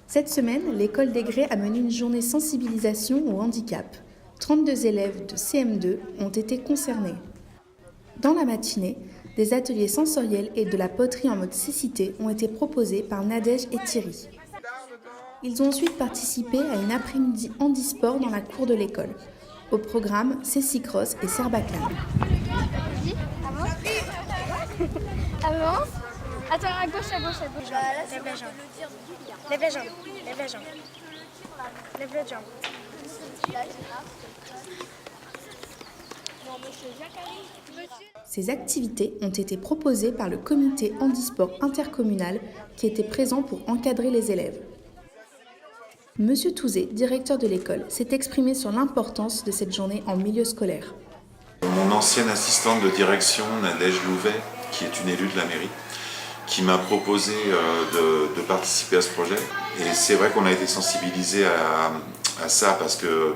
Cette semaine, l'école des Grès a mené une journée sensibilisation au handicap. 32 élèves de CM2 ont été concernés. Dans la matinée, des ateliers sensoriels et de la poterie en mode cécité ont été proposés par Nadège et Thierry. Ils ont ensuite participé à une après-midi handisport dans la cour de l'école. Au programme, cécicross et serbacane. Vas-y, avance. Avance. Attends, à gauche. Lève les jambes. Lève les jambes. Lève les jambes. Lève les jambes. Ces activités ont été proposées par le comité handisport intercommunal qui était présent pour encadrer les élèves. Monsieur Touzé, directeur de l'école, s'est exprimé sur l'importance de cette journée en milieu scolaire. Mon ancienne assistante de direction, Nadège Louvet, qui est une élue de la mairie, qui m'a proposé de participer à ce projet. Et c'est vrai qu'on a été sensibilisé à ça parce que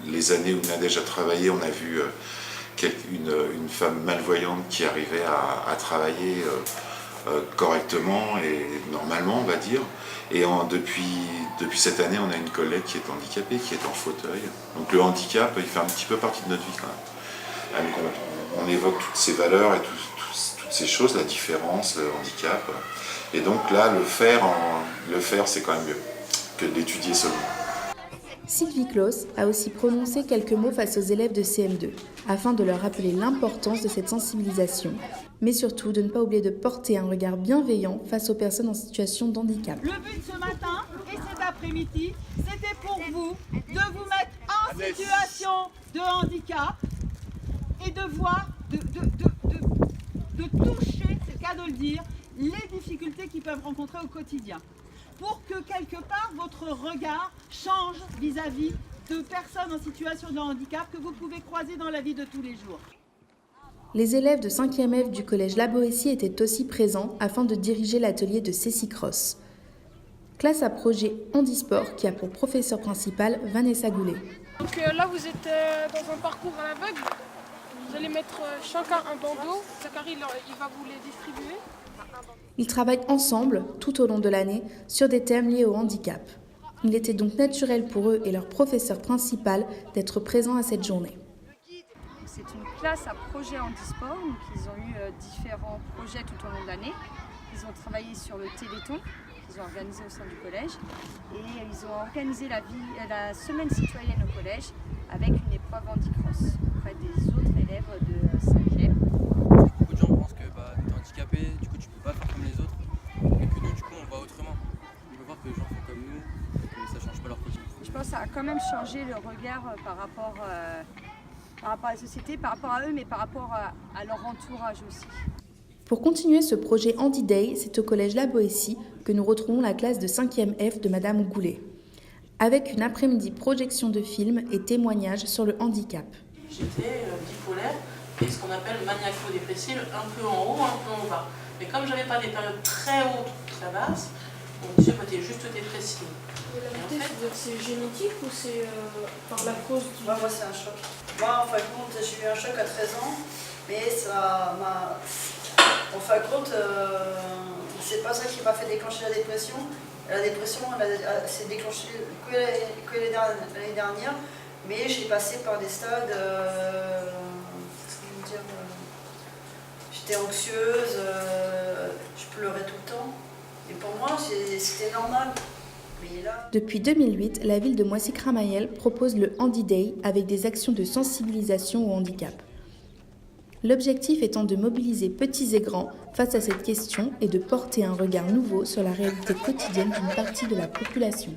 les années où Nadège a travaillé, on a vu une femme malvoyante qui arrivait à travailler correctement et normalement, on va dire. Et depuis cette année, on a une collègue qui est handicapée, qui est en fauteuil. Donc le handicap, il fait un petit peu partie de notre vie quand même. On évoque toutes ces valeurs et toutes ces choses, la différence, le handicap. Et donc là, le faire, c'est quand même mieux que d'étudier seulement. Sylvie Claus a aussi prononcé quelques mots face aux élèves de CM2, afin de leur rappeler l'importance de cette sensibilisation, mais surtout de ne pas oublier de porter un regard bienveillant face aux personnes en situation de handicap. Le but ce matin et cet après-midi, c'était pour vous de vous mettre en situation de handicap et de voir, de toucher, c'est le cas de le dire, les difficultés qu'ils peuvent rencontrer au quotidien. Pour que quelque part votre regard change vis-à-vis de personnes en situation de handicap que vous pouvez croiser dans la vie de tous les jours. Les élèves de 5e F du collège La Boétie étaient aussi présents afin de diriger l'atelier de cécicross. Classe à projet handisport qui a pour professeur principal Vanessa Goulet. Donc là vous êtes dans un parcours à l'aveugle. Vous allez mettre chacun un bandeau. Zachary il va vous les distribuer. Ils travaillent ensemble, tout au long de l'année, sur des thèmes liés au handicap. Il était donc naturel pour eux et leur professeur principal d'être présents à cette journée. C'est une classe à projet handisport, donc ils ont eu différents projets tout au long de l'année. Ils ont travaillé sur le Téléthon qu'ils ont organisé au sein du collège et ils ont organisé la semaine citoyenne au collège avec une épreuve handicross auprès des autres élèves de 5e. Beaucoup de gens pensent que tu es handicapé, du coup tu peux pas faire comme les autres, et que nous du coup on va autrement. On peut voir que les gens font comme nous, et que ça change pas leur quotidien. Je pense que ça a quand même changé le regard par rapport à la société, par rapport à eux, mais par rapport à leur entourage aussi. Pour continuer ce projet Handi Day, c'est au collège La Boétie que nous retrouvons la classe de 5e F de Madame Goulet, avec une après-midi projection de films et témoignages sur le handicap. J'étais bipolaire et ce qu'on appelle maniaco-dépressive, un peu en haut, un peu en bas. Mais comme j'avais pas des périodes très hautes ou très basses, on me disait que t'es juste dépressive. Et en fait, c'est génétique ou c'est par la cause du... Moi c'est un choc. Moi en fin de compte j'ai eu un choc à 13 ans, mais ça m'a... En fin de compte, c'est pas ça qui m'a fait déclencher la dépression. La dépression s'est déclenchée que l'année dernière, mais j'ai passé par des stades, j'étais anxieuse, je pleurais tout le temps. Et pour moi, c'était normal. Mais là... Depuis 2008, la ville de Moissy-Cramayel propose le Handi Day avec des actions de sensibilisation au handicap. L'objectif étant de mobiliser petits et grands face à cette question et de porter un regard nouveau sur la réalité quotidienne d'une partie de la population.